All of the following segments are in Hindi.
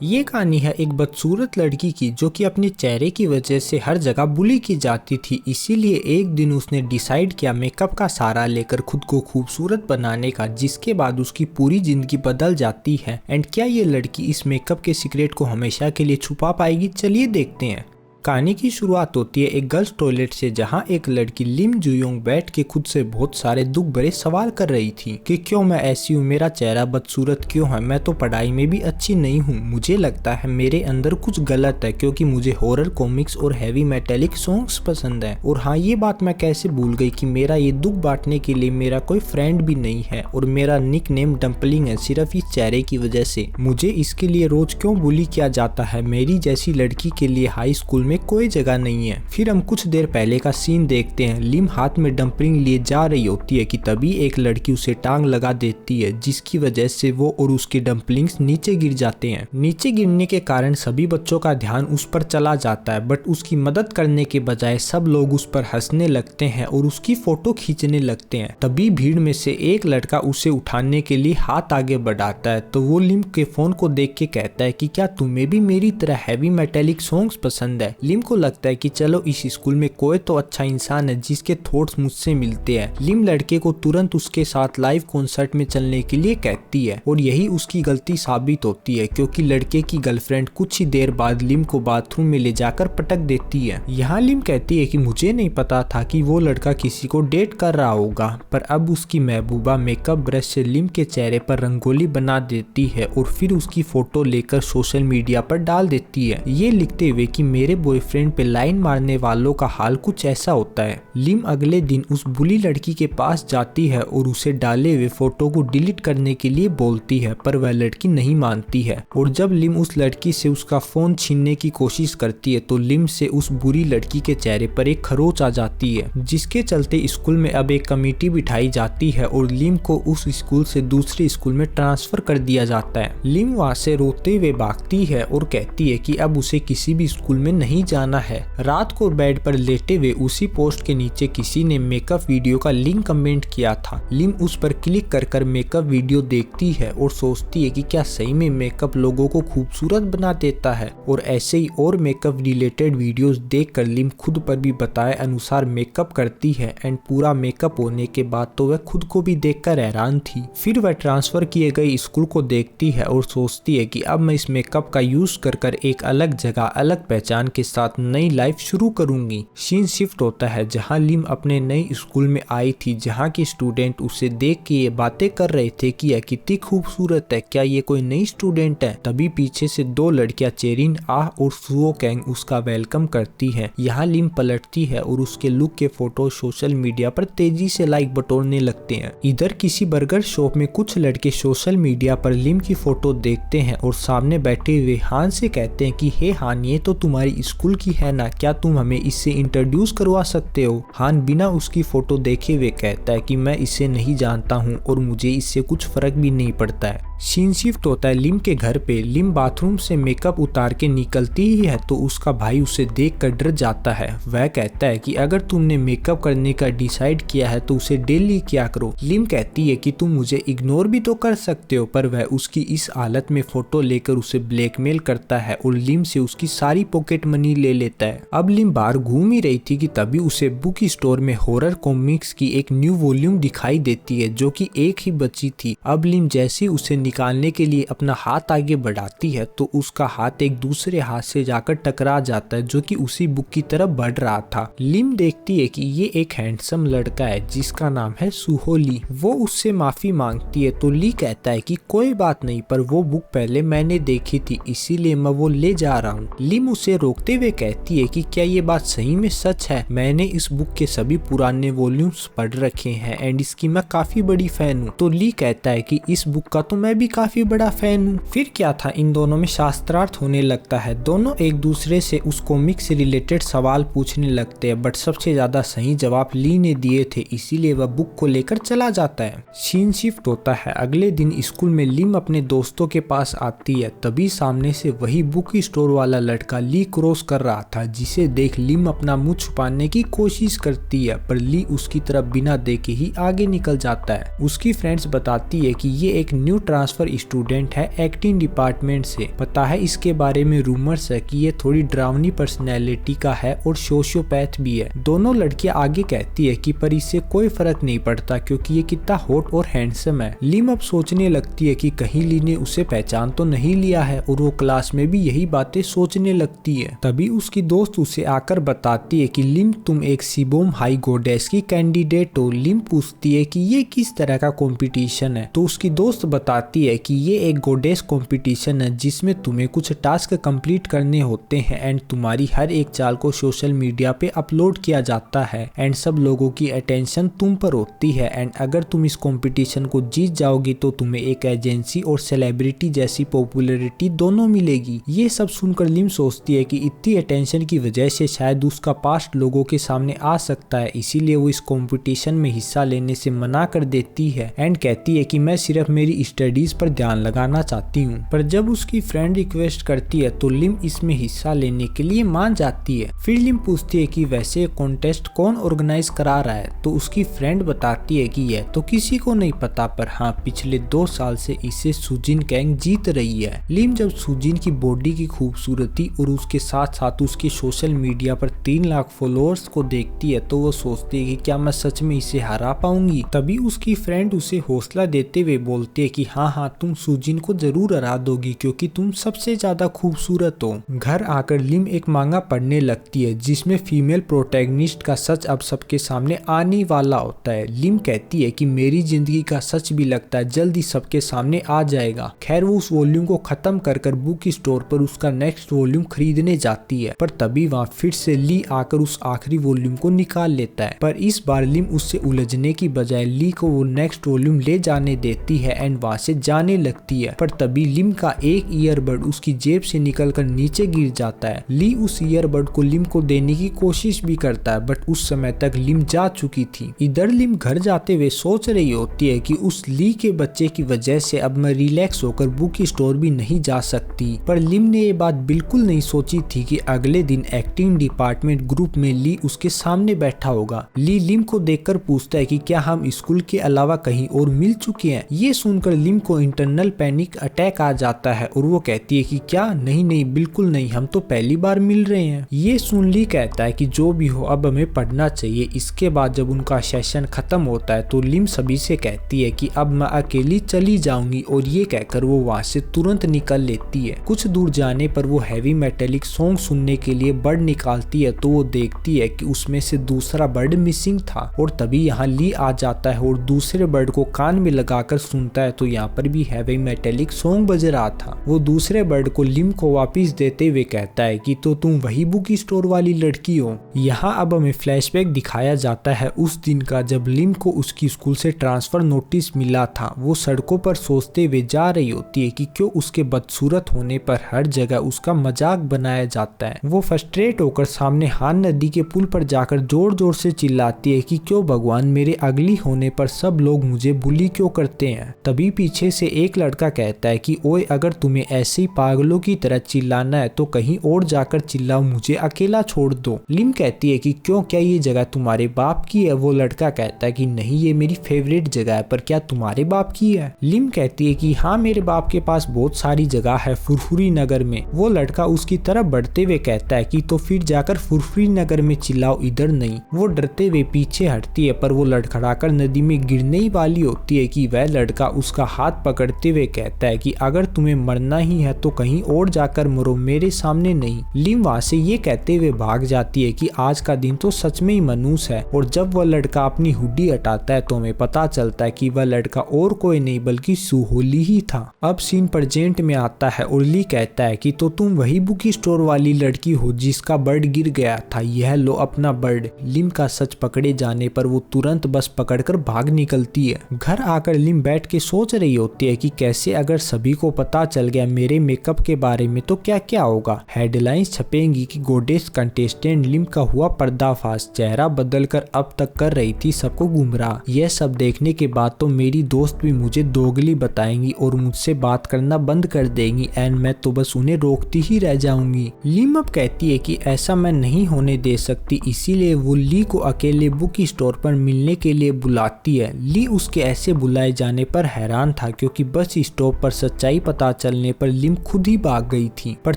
ये कहानी है एक बदसूरत लड़की की जो कि अपने चेहरे की वजह से हर जगह बुली की जाती थी। इसीलिए एक दिन उसने डिसाइड किया मेकअप का सहारा लेकर खुद को खूबसूरत बनाने का, जिसके बाद उसकी पूरी जिंदगी बदल जाती है। एंड क्या ये लड़की इस मेकअप के सीक्रेट को हमेशा के लिए छुपा पाएगी? चलिए देखते हैं। कहानी की शुरुआत होती है एक गर्ल्स टॉयलेट से, जहां एक लड़की लिम जुयोंग बैठ के खुद से बहुत सारे दुख भरे सवाल कर रही थी कि क्यों मैं ऐसी हूँ, मेरा चेहरा बदसूरत क्यों है, मैं तो पढ़ाई में भी अच्छी नहीं हूँ, मुझे लगता है मेरे अंदर कुछ गलत है क्योंकि मुझे हॉरर कॉमिक्स और हैवी मेटेलिक सॉन्ग्स पसंद है। और हाँ, ये बात मैं कैसे भूल गई कि मेरा ये दुख बांटने के लिए मेरा कोई फ्रेंड भी नहीं है और मेरा निक नेम डम्पलिंग है सिर्फ इस चेहरे की वजह से। मुझे इसके लिए रोज क्यों बुली किया जाता है? मेरी जैसी लड़की के लिए हाई स्कूल में कोई जगह नहीं है। फिर हम कुछ देर पहले का सीन देखते हैं। लिम हाथ में डंपलिंग लिए जा रही होती है कि तभी एक लड़की उसे टांग लगा देती है, जिसकी वजह से वो और उसके डंपलिंग्स नीचे गिर जाते हैं। नीचे गिरने के कारण सभी बच्चों का ध्यान उस पर चला जाता है, बट उसकी मदद करने के बजाय सब लोग उस पर हंसने लगते हैं और उसकी फोटो खींचने लगते हैं। तभी भीड़ में से एक लड़का उसे उठाने के लिए हाथ आगे बढ़ाता है, तो वो लिम के फोन को देख के कहता है कि क्या तुम्हें भी मेरी तरह हैवी मेटेलिक सॉन्ग्स पसंद है? लिम को लगता है कि चलो इस स्कूल में कोई तो अच्छा इंसान है जिसके थॉट्स मुझसे मिलते हैं। लिम लड़के को तुरंत उसके साथ लाइव कॉन्सर्ट में चलने के लिए कहती है और यही उसकी गलती साबित होती है क्योंकि लड़के की गर्लफ्रेंड कुछ ही देर बाद लिम को बाथरूम में ले जाकर पटक देती है। यहाँ लिम कहती है कि मुझे नहीं पता था कि वो लड़का किसी को डेट कर रहा होगा, पर अब उसकी महबूबा मेकअप ब्रश से लिम के चेहरे पर रंगोली बना देती है और फिर उसकी फोटो लेकर सोशल मीडिया पर डाल देती है, ये लिखते हुए कि मेरे बॉयफ्रेंड पे लाइन मारने वालों का हाल कुछ ऐसा होता है। लिम अगले दिन उस बुली लड़की के पास जाती है और उसे डाले हुए फोटो को डिलीट करने के लिए बोलती है, पर वह लड़की नहीं मानती है। और जब लिम उस लड़की से उसका फोन छीनने की कोशिश करती है तो लिम से उस बुरी लड़की के चेहरे पर एक खरोच आ जाती है, जिसके चलते स्कूल में अब एक कमेटी बिठाई जाती है और लिम को उस स्कूल से दूसरे स्कूल में ट्रांसफर कर दिया जाता है। लिम वहाँ से रोते हुए भागती है और कहती है कि अब उसे किसी भी स्कूल में नहीं जाना है। रात को बेड पर लेटे हुए उसी पोस्ट के नीचे किसी ने मेकअप वीडियो का लिंक कमेंट किया था। लिम उस पर क्लिक कर मेकअप वीडियो देखती है और सोचती है कि क्या सही में मेकअप लोगों को खूबसूरत बना देता है। और ऐसे ही और मेकअप रिलेटेड वीडियोस देखकर लिम खुद पर भी बताए अनुसार मेकअप करती है एंड पूरा मेकअप होने के बाद तो वह खुद को भी देखकर हैरान थी। फिर वह ट्रांसफर किए गए स्कूल को देखती है और सोचती है कि अब मैं इस मेकअप का यूज कर एक अलग जगह अलग पहचान के साथ नई लाइफ शुरू करूंगी। सीन शिफ्ट होता है जहां लिम अपने नए स्कूल में आई थी, जहां के स्टूडेंट उसे देख के ये बातें कर रहे थे कि यह कितनी खूबसूरत है, क्या ये कोई नई स्टूडेंट है। तभी पीछे से दो लड़कियां चेरिन आह और सुओ कैंग उसका वेलकम करती है। यहाँ लिम पलटती है और उसके लुक के फोटो सोशल मीडिया पर तेजी से लाइक बटोरने लगते हैं। इधर किसी बर्गर शॉप में कुछ लड़के सोशल मीडिया पर लिम की फोटो देखते हैं और सामने बैठे हुए हान से कहते हैं कि हे हान, ये तो तुम्हारी स्कूल की है ना, क्या तुम हमें इससे इंट्रोड्यूस करवा सकते हो? हान बिना उसकी फोटो देखे हुए कहता है कि मैं इसे नहीं जानता हूँ और मुझे इससे कुछ फर्क भी नहीं पड़ता है। सीन शिफ्ट होता है लिम के घर पे। लिम बाथरूम से मेकअप उतार के निकलती ही है तो उसका भाई उसे देख कर डर जाता है। वह कहता है कि अगर तुमने मेकअप करने का डिसाइड किया है तो उसे डेली किया करो। लिम कहती है कि तुम मुझे इग्नोर भी तो कर सकते हो, पर वह उसकी इस हालत में फोटो लेकर उसे ब्लैकमेल करता है और लिम से उसकी सारी पॉकेट मनी ले लेता है। अब लिम बाहर घूम ही रही थी कि तभी उसे बुक स्टोर में हॉरर कॉमिक्स की एक न्यू वॉल्यूम दिखाई देती है जो कि एक ही बची थी। अब लिम जैसे उसे निकालने के लिए अपना हाथ आगे बढ़ाती है तो उसका हाथ एक दूसरे हाथ से जाकर टकरा जाता है जो कि उसी बुक की तरफ बढ़ रहा था। लिम देखती है कि ये एक हैंडसम लड़का है जिसका नाम है सुहो ली। वो उससे माफी मांगती है तो ली कहता है कि कोई बात नहीं, पर वो बुक पहले मैंने देखी थी इसीलिए मैं वो ले जा रहा हूँ। लिम उसे रोकते हुए कहती है कि क्या ये बात सही में सच है? मैंने इस बुक के सभी पुराने वॉल्यूम्स पढ़ रखे हैं एंड इसकी मैं काफी बड़ी फैन हूँ। तो ली कहता है कि इस बुक का तो मैं भी काफी बड़ा फैन हूँ। फिर क्या था, इन दोनों में शास्त्रार्थ होने लगता है। दोनों एक दूसरे से उस कॉमिक से रिलेटेड सवाल पूछने लगते हैं, बट सबसे ज्यादा सही जवाब ली ने दिए थे, इसीलिए वह बुक को लेकर चला जाता है। सीन शिफ्ट होता है अगले दिन स्कूल में। लिम अपने दोस्तों के पास आती है, तभी सामने से वही बुक स्टोर वाला लड़का ली क्रॉस कर रहा था, जिसे देख लिम अपना मुंह छुपाने की कोशिश करती है, पर ली उसकी तरफ बिना देखे ही आगे निकल जाता है। उसकी फ्रेंड्स बताती है कि ये एक न्यू ट्रांसफर स्टूडेंट है एक्टिंग डिपार्टमेंट से। पता है इसके बारे में रूमर्स है कि ये थोड़ी डरावनी पर्सनैलिटी का है और सोशियोपैथ भी है। दोनों लड़कियां आगे कहती है कि पर इससे कोई फर्क नहीं पड़ता क्योंकि ये कितना हॉट और हैंडसम है। लिम अब सोचने लगती है कि कहीं ली ने उसे पहचान तो नहीं लिया है, और वो क्लास में भी यही बातें सोचने लगती है। तभी उसकी दोस्त उसे आकर बताती है कि लिम तुम एक सिबोम हाई गोडेस की कैंडिडेट हो। लिम पूछती है कि ये किस तरह का कंपटीशन है, तो उसकी दोस्त बताती है कि ये एक गोडेस कंपटीशन है जिसमें तुम्हें कुछ टास्क कंप्लीट करने होते हैं एंड तुम्हारी हर एक चाल को सोशल मीडिया पे अपलोड किया जाता है एंड सब लोगों की अटेंशन तुम पर होती है एंड अगर तुम इस कंपटीशन को जीत जाओगी तो तुम्हें एक एजेंसी और सेलिब्रिटी जैसी पॉपुलैरिटी दोनों मिलेगी। ये सब सुनकर लिम सोचती है कि इतनी अटेंशन की वजह से शायद उसका पास्ट लोगों के सामने आ सकता है, इसीलिए वो इस कंपटीशन में हिस्सा लेने से मना कर देती है एंड कहती है कि मैं सिर्फ मेरी स्टडीज पर ध्यान लगाना चाहती हूँ। पर जब उसकी फ्रेंड रिक्वेस्ट करती है तो लिम इसमें हिस्सा लेने के लिए मान जाती है। फिर लिम पूछती है कि वैसे कॉन्टेस्ट कौन ऑर्गेनाइज करा रहा है, तो उसकी फ्रेंड बताती है कि यह तो किसी को नहीं पता, पर हाँ पिछले 2 साल से इसे सुजिन गैंग जीत रही है। लिम जब सुजिन की बॉडी की खूबसूरती और उसके साथ साथ उसके सोशल मीडिया पर 3 लाख फॉलोअर्स को देखती है तो वो सोचती है कि क्या मैं सच में इसे हरा पाऊंगी। तभी उसकी फ्रेंड उसे हौसला देते हुए बोलती है कि हाँ तुम सुजिन को जरूर हरा दोगी क्योंकि तुम सबसे ज्यादा खूबसूरत हो। घर आकर लिम एक मांगा पढ़ने लगती है जिसमें फीमेल प्रोटैगनिस्ट का सच अब सबके सामने आने वाला होता है। लिम कहती है कि मेरी जिंदगी का सच भी लगता है जल्दी सबके सामने आ जाएगा। खैर वो उस वॉल्यूम को खत्म कर बुक स्टोर पर उसका नेक्स्ट वॉल्यूम खरीदने जाती है, पर तभी वहाँ फिर से ली आकर उस आखिरी वॉल्यूम को निकाल लेता है। पर इस बार लिम उससे उलझने की बजाय ली को वो नेक्स्ट वॉल्यूम ले जाने देती है एंड वहाँ से जाने लगती है। पर तभी लिम का एक ईयरबड उसकी जेब से निकलकर नीचे गिर जाता है। ली उस ईयरबड को लिम को देने की कोशिश भी करता है, बट उस समय तक लिम जा चुकी थी। इधर लिम घर जाते हुए सोच रही होती है कि उस ली के बच्चे की वजह से अब मैं रिलैक्स होकर बुक स्टोर भी नहीं जा सकती। पर लिम ने ये बात बिल्कुल नहीं सोची थी कि अगले दिन एक्टिंग डिपार्टमेंट ग्रुप में ली उसके सामने बैठा होगा। ली लिम को देखकर पूछता है कि क्या हम स्कूल के अलावा कहीं और मिल चुके हैं। ये सुनकर लिम को इंटरनल पैनिक अटैक आ जाता है और वो कहती है कि क्या नहीं बिल्कुल नहीं, हम तो पहली बार मिल रहे हैं। ये सुन ली कहता है कि जो भी हो अब हमें पढ़ना चाहिए। इसके बाद जब उनका सेशन खत्म होता है तो लिम सभी से कहती है कि अब मैं अकेली चली जाऊंगी और ये कहकर वो वहाँ से तुरंत निकल लेती है। कुछ दूर जाने पर वो हैवी मेटेलिक सॉन्ग सुनने के लिए बर्ड निकालती है तो वो देखती है कि उसमें से दूसरा बर्ड मिसिंग था और तभी यहाँ ली आ जाता है और दूसरे बर्ड को कान में लगाकर सुनता है तो यहाँ पर भी हैवी मेटेलिक सॉन्ग बज रहा था। वो दूसरे बर्ड को लिम को वापस देते हुए कहता है कि तो तुम वही बुक स्टोर वाली लड़की हो। यहाँ अब हमें फ्लैशबैक दिखाया जाता है उस दिन का जब लिम को उसकी स्कूल से ट्रांसफर नोटिस मिला था। वो सड़कों पर सोचते हुए जा रही होती है कि क्यों उसके बदसूरत होने पर हर जगह उसका मजाक बनाया जाता है। वो फ्रस्ट्रेट होकर सामने हान नदी के पुल पर जाकर जोर जोर से चिल्लाती है कि क्यों भगवान मेरे अगली होने पर सब लोग मुझे बुली क्यों करते हैं। तभी पीछे से एक लड़का कहता है कि ओए अगर तुम्हें ऐसे ही पागलों की तरह चिल्लाना है तो कहीं और जाकर चिल्लाओ, मुझे अकेला छोड़ दो। लिम कहती है कि क्यों, क्या ये जगह तुम्हारे बाप की है। वो लड़का कहता है कि नहीं ये मेरी फेवरेट जगह है, पर क्या तुम्हारे बाप की है। लिम कहती है कि हाँ मेरे बाप के पास बहुत सारी जगह है फुरफुरी नगर में। वो लड़का उसकी तरफ बढ़ते हुए कहता है कि तो फिर जाकर फुरफुरी नगर में चिल्लाओ, इधर नहीं। वो डरते हुए पीछे हटती है पर वो लड़खड़ाकर नदी में गिरने ही वाली होती है कि वह लड़का उसका हाथ पकड़ते हुए कहता है कि अगर तुम्हें मरना ही है तो कहीं और जाकर मरो, मेरे सामने नहीं। लिम वहाँ से ये कहते हुए भाग जाती है कि आज का दिन तो सच में ही मनूस है। और जब वह लड़का अपनी हुडी हटाता है तो हमें पता चलता है कि वह लड़का और कोई नहीं बल्कि सुहोली ही था। अब सीन प्रेजेंट में आता है और ली कहता है कि तो तुम वही बुक स्टोर वाली लड़की हो जिसका बर्ड गिर गया था, यह लो अपना बर्ड। लिम का सच पकड़े जाने पर वो तुरंत बस पकड़कर भाग निकलती है। घर आकर लिम बैठ के सोच रही होती है कि कैसे अगर सभी को पता चल गया मेरे मेकअप के बारे में तो क्या क्या होगा। हेडलाइंस छपेंगी कि गोडेस कंटेस्टेंट लिम का हुआ पर्दाफाश, चेहरा बदलकर अब तक कर रही थी सबको गुमराह। यह सब देखने के बाद तो मेरी दोस्त भी मुझे दोगली बताएंगी और मुझसे बात करना बंद कर देंगी एंड मैं तो बस उन्हें रोकती ही रह जाऊंगी। लिम अब कहती है कि ऐसा मैं नहीं होने दे सकती, इसीलिए वो ली को अकेले बुक स्टोर पर मिलने के लिए बुलाती है। ली उसके ऐसे बुलाए जाने पर हैरान था क्योंकि बस स्टॉप पर सच्चाई पता चलने पर लिम खुद ही भाग गई थी। पर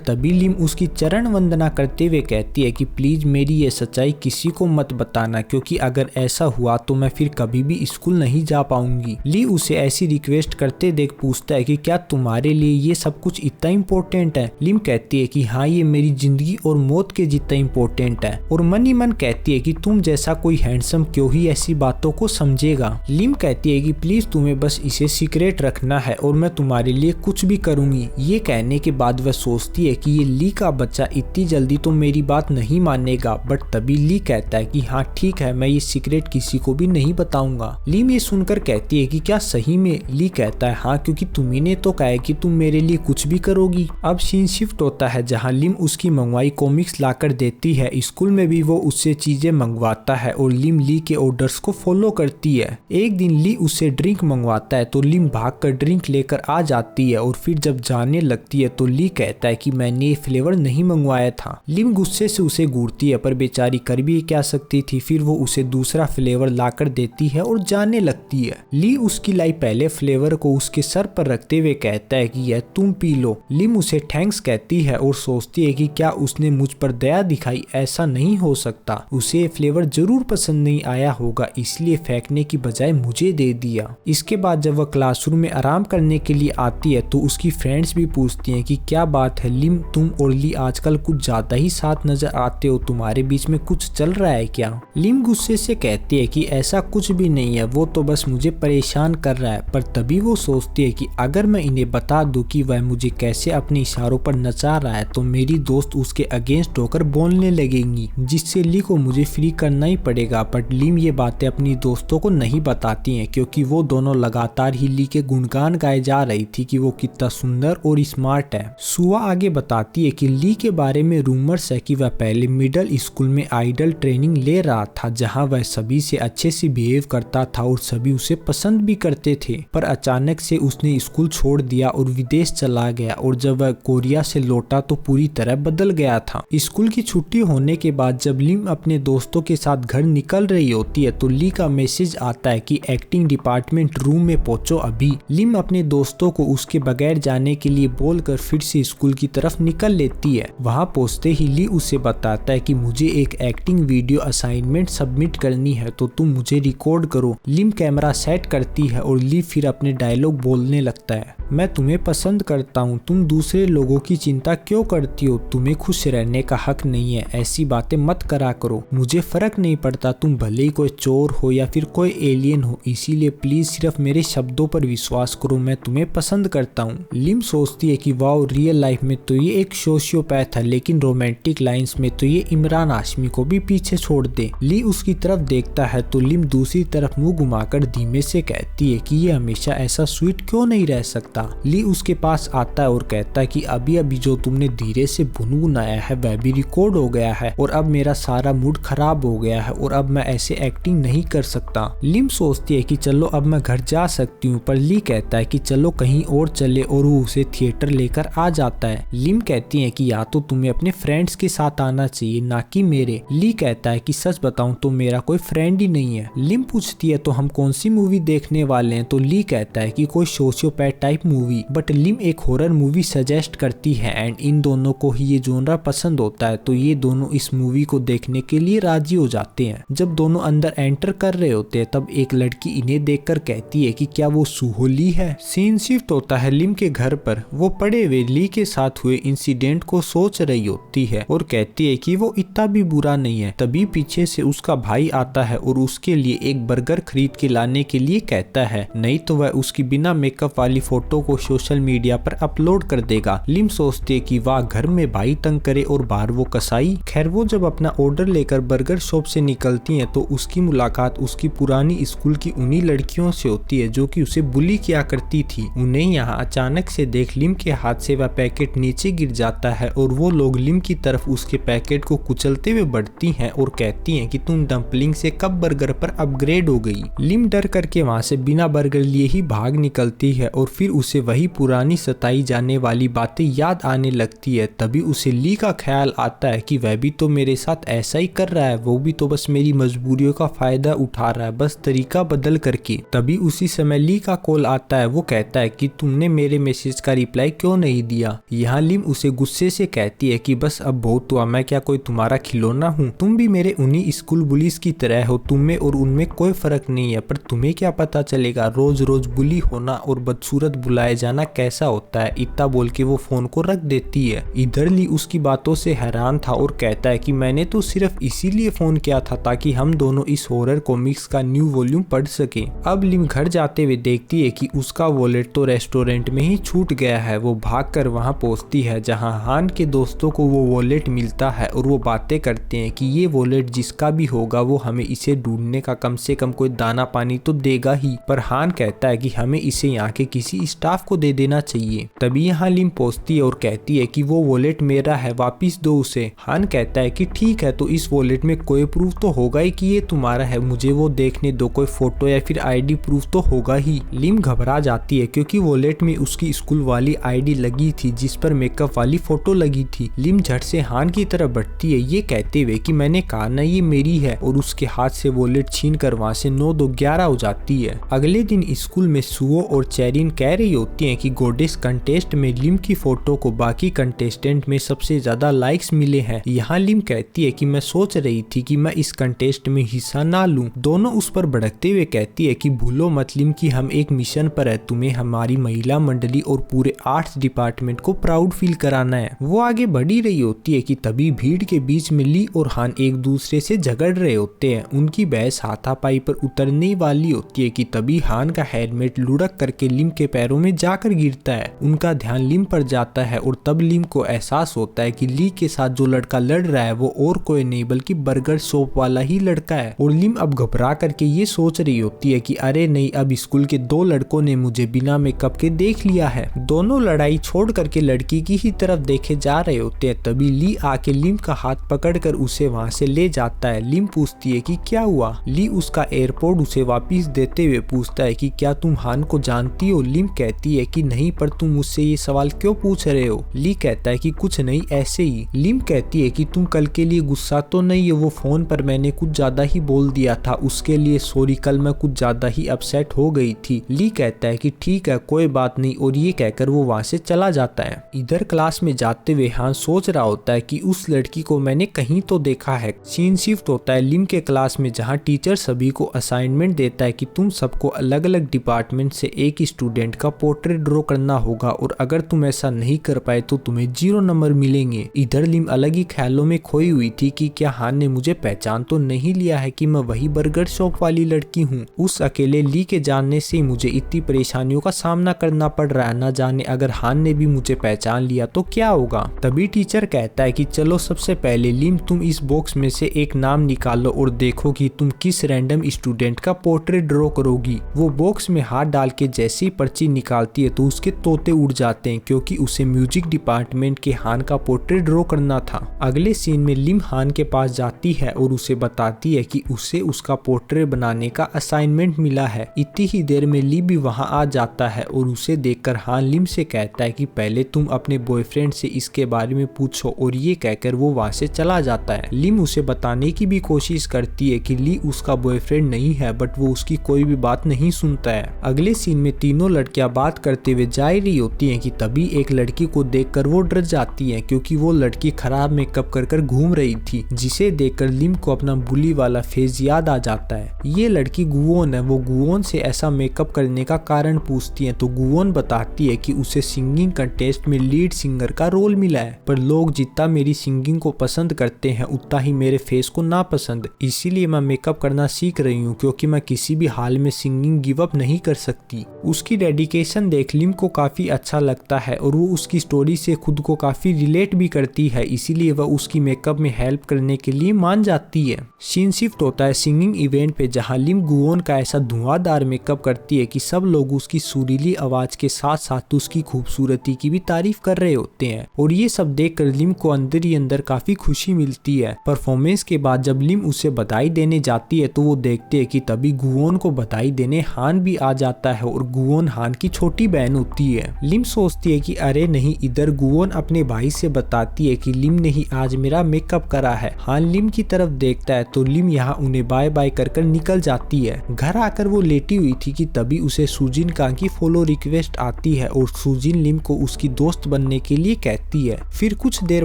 तभी लिम उसकी चरण वंदना करते हुए कहती है कि प्लीज मेरी ये सच्चाई किसी को मत बताना, क्योंकि अगर ऐसा हुआ तो मैं फिर कभी भी स्कूल नहीं जा पाऊंगी। ली उसे ऐसी रिक्वेस्ट करते देख पूछता है कि क्या तुम्हारे लिए ये सब कुछ इतना इम्पोर्टेंट है। लिम कहती है कि हाँ, ये मेरी जिंदगी और मौत के जितना इम्पोर्टेंट है, और मन ही मन कहती है कि तुम जैसा कोई हैंडसम क्यों ही ऐसी बातों को समझेगा। लिम कहती है कि प्लीज तुम्हें बस इसे सीक्रेट रखना है और मैं तुम्हारे लिए कुछ भी करूंगी। ये कहने के बाद वह सोचती है कि ये ली का बच्चा इतनी जल्दी तो मेरी बात नहीं मानेगा, बट तभी ली कहता है कि हाँ ठीक है, मैं ये सीक्रेट किसी को भी नहीं बताऊंगा। लिम ये सुनकर कहती है कि क्या सही में। ली कहता है हाँ, क्योंकि तुम्ही ने तो कहा है कि तुम मेरे लिए कुछ भी करोगी। अब सीन शिफ्ट होता है जहाँ लिम उसकी मंगवाई कॉमिक्स लाकर देती है। स्कूल में भी वो उससे चीजें मंगवाता है और लिम ली के ऑर्डर्स को फॉलो करती है। एक दिन ली उससे ड्रिंक मंगवाता है तो लिम भागकर ड्रिंक लेकर आ जाती है, और फिर जब जाने लगती है तो ली कहता है कि मैंने ये फ्लेवर नहीं मंगवाया था। लिम गुस्से से उसे घूरती है, पर बेचारी कर भी क्या सकती थी। फिर वो उसे दूसरा फ्लेवर लाकर देती है और जाने लगती है। ली उसकी लाई पहले फ्लेवर को उसके सर पर रखते हुए कहता है कि यह तुम पी लो। लिम उसे थैंक्स कहती है और सोचती है कि क्या उसने मुझ पर दया दिखाई। ऐसा नहीं हो सकता, उसे फ्लेवर जरूर पसंद नहीं आया होगा, इसलिए फेंकने की बजाय मुझे दे दिया। इसके बाद जब वह क्लासरूम में आराम करने के लिए आती है तो उसकी फ्रेंड्स भी पूछती हैं कि क्या बात है लिम, तुम और ली आजकल कुछ ज्यादा ही साथ नजर आते हो, तुम्हारे बीच में कुछ चल रहा है क्या। लिम गुस्से से कहती है कि ऐसा कुछ भी नहीं है, वो तो बस मुझे परेशान कर रहा है। पर तभी वो सोचती है कि अगर मैं इन्हें बता दूं कि वह मुझे कैसे अपने इशारों पर नचा रहा है तो मेरी दोस्त उसके अगेंस्ट होकर बोलने लगेंगी, जिससे ली को मुझे फ्री करना ही पड़ेगा। बट लिम ये बातें अपनी दोस्तों को नहीं बताती हैं क्योंकि वो दोनों लगातार ही ली के गुणगान गाए जा रही थी कि वो कितना सुंदर और स्मार्ट है। सुआ आगे बताती है कि ली के बारे में रूमर्स है कि वह पहले मिडिल स्कूल में आइडल ट्रेनिंग ले रहा था, जहां वह सभी से अच्छे से बिहेव करता था और सभी उसे पसंद भी करते थे। पर अचानक से उसने स्कूल छोड़ दिया और विदेश चला गया, और जब वह कोरिया से लौटा तो पूरी तरह बदल गया था। स्कूल की छुट्टी होने के बाद जब लिम अपने दोस्तों के साथ घर निकल रही होती है तो ली का मैसेज आता है कि एक्टिंग डिपार्टमेंट रूम में पहुंचो अभी। लिम अपने दोस्तों को उसके बगैर जाने के लिए बोलकर फिर से स्कूल की तरफ निकल लेती है। वहां पहुंचते ही ली उसे बताता है कि मुझे एक एक्टिंग वीडियो असाइनमेंट सबमिट करनी है तो तुम मुझे रिकॉर्ड करो। लिम कैमरा सेट करती है और ली फिर अपने डायलॉग बोलने लगता है। मैं तुम्हें पसंद करता हूँ, तुम दूसरे लोगों की चिंता क्यों करती हो, तुम्हें खुश रहने का हक नहीं है, ऐसी बातें मत करा करो। मुझे फर्क नहीं पड़ता तुम भले ही कोई चोर हो या फिर कोई एलियन हो, इसीलिए प्लीज सिर्फ मेरे शब्दों पर विश्वास करो, मैं तुम्हें पसंद करता हूँ। लिम सोचती है कि वाओ, रियल लाइफ में तो ये एक सोशियोपैथ है, लेकिन रोमांटिक लाइंस में तो ये इमरान हाशमी को भी पीछे छोड़ दे। ली उसकी तरफ देखता है तो लिम दूसरी तरफ मुंह घुमाकर धीमे से कहती है कि ये हमेशा ऐसा स्वीट क्यों नहीं रह सकता। ली उसके पास आता है और कहता है कि अभी अभी जो तुमने धीरे से गुनगुनाया है वह भी रिकॉर्ड हो गया है, और अब मेरा सारा मूड खराब हो गया है और अब मैं ऐसे एक्टिंग नहीं कर सकता। लिम सोचती है कि चलो अब मैं घर जा सकती हूँ, पर ली कहता है कि चलो कहीं और चले, और वो उसे थिएटर लेकर आ जाता है। लिम कहती है कि या तो तुम्हें अपने फ्रेंड्स के साथ आना चाहिए ना कि मेरे। ली कहता है कि सच बताऊं तो मेरा कोई फ्रेंड ही नहीं है। लिम पूछती है तो हम कौन सी मूवी देखने वाले हैं, तो ली कहता है कि कोई सोशियोपैथ टाइप मूवी, बट लिम एक हॉरर मूवी सजेस्ट करती है एंड इन दोनों को ही ये जोनरा पसंद होता है, तो ये दोनों इस मूवी को देखने के लिए राजी हो जाते हैं। जब दोनों अंदर एंटर कर रहे होते हैं तब एक लड़की इन्हें देखकर कहती है कि क्या वो सुहो ली है। सीन शिफ्ट होता है लिम के घर पर। वो पड़े हुए ली के साथ हुए इंसिडेंट को सोच रही होती है और कहती है कि वो इतना भी बुरा नहीं है। तभी पीछे से उसका भाई आता है और उसके लिए एक बर्गर खरीद के लाने के लिए कहता है, नहीं तो वह उसकी बिना मेकअप वाली फोटो को सोशल मीडिया पर अपलोड कर देगा। लिम सोचती है कि वाह, घर में भाई तंग करे और बाहर वो कसाई। खैर वो जब अपना ऑर्डर लेकर बर्गर शॉप से निकलती हैं तो उसकी मुलाकात उसकी पुरानी स्कूल की उन्हीं लड़कियों से होती है जो कि उसे बुली किया करती थी। उन्हें यहाँ अचानक से देख लिम के हाथ से वह पैकेट नीचे गिर जाता है और वो लोग लिम की तरफ उसके पैकेट को कुचलते हुए बढ़ती हैं और कहती हैं कि तुम डम्पलिंग से कब बर्गर पर अपग्रेड हो गई। लिम डर करके वहाँ से बिना बर्गर लिए ही भाग निकलती है और फिर उसे वही पुरानी सताई जाने वाली बातें याद आने लगती है। तभी तभी उसे ली का ख्याल आता है कि वह भी तो मेरे साथ ऐसा ही कर रहा है, वो भी तो बस मेरी मजबूरियों का फायदा उठा रहा है, बस तरीका बदल करके। तभी उसी समय ली का कॉल आता है। वो कहता है कि तुमने मेरे मैसेज का रिप्लाई क्यों नहीं दिया। यहाँ लिम उसे गुस्से से कहती है कि बस अब बहुत हुआ, मैं क्या कोई तुम्हारा खिलौना हूँ, तुम भी मेरे उन्हीं स्कूल बुलीज की तरह हो, तुम में और उनमें कोई फर्क नहीं है। पर तुम्हें क्या पता चलेगा रोज रोज बुली होना और बदसूरत बुलाए जाना कैसा होता है। इतना बोल के वो फोन को रख देती है। इधर ली उसकी बातों से हैरान था और कहता है कि मैंने तो सिर्फ इसीलिए फोन किया था ताकि हम दोनों इस हॉरर कॉमिक्स का न्यू वॉल्यूम पढ़ सके। अब लिम घर जाते हुए देखती है कि उसका वॉलेट तो रेस्टोरेंट में ही छूट गया है। वो भागकर वहां पहुंचती है जहां हान के दोस्तों को वो वॉलेट मिलता है और वो बातें करते हैं कि ये वॉलेट जिसका भी होगा वो हमें इसे ढूंढने का कम से कम कोई दाना पानी तो देगा ही। पर हान कहता है कि हमें इसे यहाँ के किसी स्टाफ को दे देना चाहिए। तभी यहाँ लिम पहुंचती है और कहती है कि वो वॉलेट मेरा है, वापिस दो उसे। हान कहता है कि ठीक है, तो इस वॉलेट में कोई प्रूफ तो होगा ही कि ये तुम्हारा है, मुझे वो देखने दो, कोई फोटो या फिर आईडी प्रूफ तो होगा ही। लिम घबरा जाती है क्योंकि वॉलेट में उसकी स्कूल वाली आईडी लगी थी जिस पर मेकअप वाली फोटो लगी थी। लिम झट से हान की तरफ बढ़ती है ये कहते हुए कि मैंने कहा ना ये मेरी है, और उसके हाथ से वॉलेट छीन कर वहाँ से 9 2 11 हो जाती है। अगले दिन स्कूल में सुओ और चेरिन कह रही होती हैं कि गोडेस कंटेस्ट में लिम की फोटो को बाकी कंटेस्टेंट में सबसे ज्यादा लाइक्स मिले हैं। यहाँ लिम कहती है कि मैं सोच रही थी कि मैं इस कंटेस्ट में हिस्सा ना लूं। दोनों उस पर भड़कते हुए कहती है कि भूलो मत लिम कि हम एक मिशन पर है, तुम्हें हमारी महिला मंडली और पूरे आर्ट्स डिपार्टमेंट को प्राउड फील कराना है। वो आगे बढ़ी रही होती है कि तभी भीड़ के बीच में ली और हान एक दूसरे से झगड़ रहे होते हैं। उनकी बहस हाथापाई पर उतरने वाली होती है कि तभी हान का हेलमेट लुढ़क करके लिम के पैरों में जाकर गिरता है। उनका ध्यान लिम पर जाता है और तब लिम को एहसास होता है कि ली के साथ जो लड़का लड़ रहा है वो और कोई नहीं बल्कि बर्गर शॉप वाला ही लड़का है। और लिम अब घबरा करके ये सोच रही होती है कि अरे नहीं, अब स्कूल के 2 लड़कों ने मुझे बिना मेकअप के देख लिया है। दोनों लड़ाई छोड़ करके लड़की की ही तरफ देखे जा रहे होते हैं। तभी ली आके लिम का हाथ पकड़कर उसे वहाँ से ले जाता है। लिम पूछती है कि क्या हुआ। ली उसका एयरपोर्ट उसे वापिस देते हुए पूछता है कि क्या तुम हान को जानती हो। लिम कहती है कि नहीं, पर तुम मुझसे ये सवाल क्यों पूछ रहे हो। ली कहता है कि कुछ नहीं, ऐसे ही। लिम कहती है कि तुम कल के लिए गुस्सा तो नहीं है, वो फोन पर मैंने कुछ ज्यादा ही बोल दिया था, उसके लिए सॉरी, कल मैं कुछ ज्यादा ही अपसेट हो गई थी। ली कहता है कि ठीक है कोई बात नहीं, और ये कहकर वो वहाँ से चला जाता है। इधर क्लास में जाते हुए हान सोच रहा होता है कि उस लड़की को मैंने कहीं तो देखा है। सीन शिफ्ट होता है लिम के क्लास में जहाँ टीचर सभी को असाइनमेंट देता है कि तुम सबको अलग अलग डिपार्टमेंट से एक स्टूडेंट का पोर्ट्रेट ड्रॉ करना होगा, और अगर तुम ऐसा नहीं कर पाए तो तुम्हें 0 नंबर मिलेंगे। इधर लिम अलग ही ख्यालों में खोई हुई थी कि क्या हान ने मुझे पहचान तो नहीं लिया है कि मैं वही बर्गर शॉप वाली लड़की हूँ। उस अकेले ली के जानने से मुझे इतनी परेशानियों का सामना करना पड़ रहा है, न जाने अगर हान ने भी मुझे पहचान लिया तो क्या होगा। तभी टीचर कहता है कि चलो सबसे पहले लिम तुम इस बॉक्स में से एक नाम निकालो और देखो कि तुम किस रैंडम स्टूडेंट का पोर्ट्रेट ड्रॉ करोगी। वो बॉक्स में हाथ डाल के जैसी पर्ची निकालती है तो उसके तोते उड़ जाते हैं क्योंकि उसे म्यूजिक डिपार्टमेंट के हान का पोर्ट्रेट ड्रॉ करना था। अगले सीन में लिम हान के पास जाती है और उसे बताती है कि उसे उसका पोर्ट्रेट बनाने का असाइनमेंट मिला है। इतनी ही देर में ली भी वहां आ जाता है और उसे देखकर हान लिम से कहता है कि पहले तुम अपने बॉयफ्रेंड से इसके बारे में पूछो, और ये कहकर वो वहां से चला जाता है। लिम उसे बताने की भी कोशिश करती है कि ली उसका बॉयफ्रेंड नहीं है, बट वो उसकी कोई भी बात नहीं सुनता है। अगले सीन में तीनों लड़कियां बात करते हुए जा रही होती हैं कि तभी एक लड़की को देखकर वो डर जाती हैं क्योंकि वो लड़की खराब मेकअप कर घूम रही थी, जिसे देखकर लिम को अपना बुली वाला फेज याद आ जाता है। ये लड़की गुवोन है। वो गुवोन से ऐसा मेकअप करने का कारण पूछती है तो गुवोन बताती है कि उसे सिंगिंग कंटेस्ट में लीड सिंगर का रोल मिला है, पर लोग जितना मेरी सिंगिंग को पसंद करते हैं उतना ही मेरे फेस को ना पसंद, इसीलिए मैं मेकअप करना सीख रही हूँ क्योंकि मैं किसी भी हाल में सिंगिंग गिव अप नहीं कर सकती। उसकी डेडिकेशन देख लिम को काफी अच्छा लगता है और वो उसकी स्टोरी से खुद को काफी रिलेट भी करती है, इसीलिए वह उसकी मेकअप में हेल्प करने के लिए मान जाती है। सीन शिफ्ट होता है सिंगिंग इवेंट पे जहाँ लिम गुवोन का ऐसा धुआंधार मेकअप करती है कि सब लोग उसकी सुरीली आवाज के साथ साथ उसकी खूबसूरती की भी तारीफ कर रहे होते हैं, और ये सब देखकर लिम को अंदर ही अंदर काफी खुशी मिलती है। परफॉर्मेंस के बाद जब लिम उसे बधाई देने जाती है तो वो देखते हैं कि तभी गुवोन को बधाई देने हान भी आ जाता है, और गुवोन हान की छोटी बहन होती है। लिम सोचती है कि अरे नहीं, इधर गुवोन अपने भाई से बताती है कि लिम ने ही आज मेरा मेकअप करा है। हान लिम की तरफ देखता है तो लिम यहाँ उन्हें बाय बाय कर निकल जाती है। घर आकर वो लेटी हुई थी कि तभी उसे सुजिन का की फॉलो रिक्वेस्ट आती है और सुजिन लिम को उसकी दोस्त बनने के लिए कहती है। फिर कुछ देर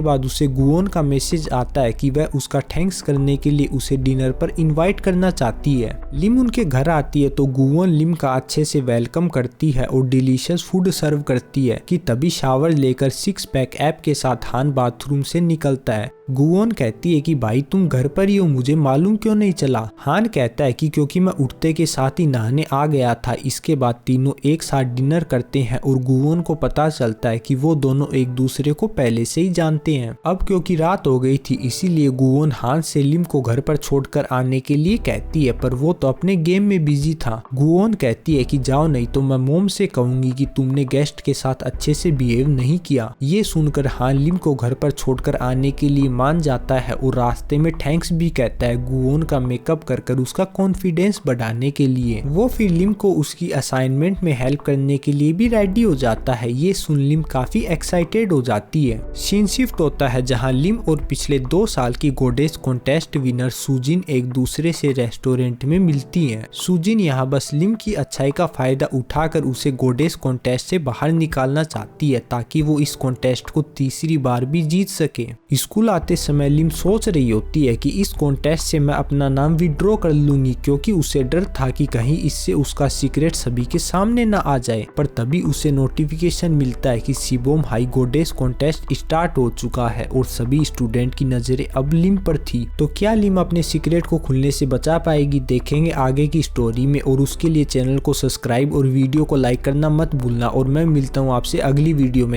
बाद उसे गुओन का मैसेज आता है कि वह उसका थैंक्स करने के लिए उसे डिनर पर इनवाइट करना चाहती है। लिम उनके घर आती है तो गुओन लिम का अच्छे से वेलकम करती है और डिलीशियस फूड सर्व करती है कि तभी शावर लेकर 6 पैक ऐप के साथ हान बाथरूम से निकलता है। गुओन कहती है कि भाई तुम घर पर ही हो, मुझे मालूम क्यों नहीं चला। हान कहता है कि क्योंकि मैं उठते के साथ ही नहाने आ गया था। इसके बाद तीनों एक साथ डिनर करते हैं और गुओन को पता चलता है कि वो दोनों एक दूसरे को पहले से ही जानते हैं। अब क्योंकि रात हो गई थी इसीलिए गुओन हान से लिम को घर पर छोड़कर आने के लिए कहती है, पर वो तो अपने गेम में बिजी था। गुओन कहती है कि जाओ नहीं तो मैं मोम से कहूंगी कि तुमने गेस्ट के साथ अच्छे से बिहेव नहीं किया। ये सुनकर हान लिम को घर पर छोड़कर आने के लिए मान जाता है और रास्ते में थैंक्स भी कहता है गुओन का मेकअप कर उसका कॉन्फिडेंस बढ़ाने के लिए। वो फिर लिम को उसकी असाइनमेंट में हेल्प करने के लिए भी रेडी हो जाता है। ये सुन लिम काफी एक्साइटेड हो जाती है। सीन शिफ्ट होता है जहां लिम और पिछले 2 साल की गोडेस कॉन्टेस्ट विनर सुजिन एक दूसरे से रेस्टोरेंट में मिलती हैं। सुजिन यहाँ बस लिम की अच्छाई का फायदा उठाकर उसे गोडेस कॉन्टेस्ट से बाहर निकालना चाहती है ताकि वो इस कॉन्टेस्ट को तीसरी बार भी जीत सके। स्कूल आते समय लिम सोच रही होती है कि इस कॉन्टेस्ट से मैं अपना नाम विड्रॉ कर लूंगी क्योंकि उसे डर था कि कहीं इससे उसका सीक्रेट सभी के सामने न आ जाए। पर तभी उसे नोटिफिकेशन मिलता है कि सिबोम हाई गोडेस कॉन्टेस्ट स्टार्ट हो चुका है और सभी स्टूडेंट की नजरें अब लिम पर थी। तो क्या लिम अपने सीक्रेट को खुलने से बचा पाएगी, देखेंगे आगे की स्टोरी में। और उसके लिए चैनल को सब्सक्राइब और वीडियो को लाइक करना मत भूलना और मैं मिलता हूँ आपसे अगली वीडियो में।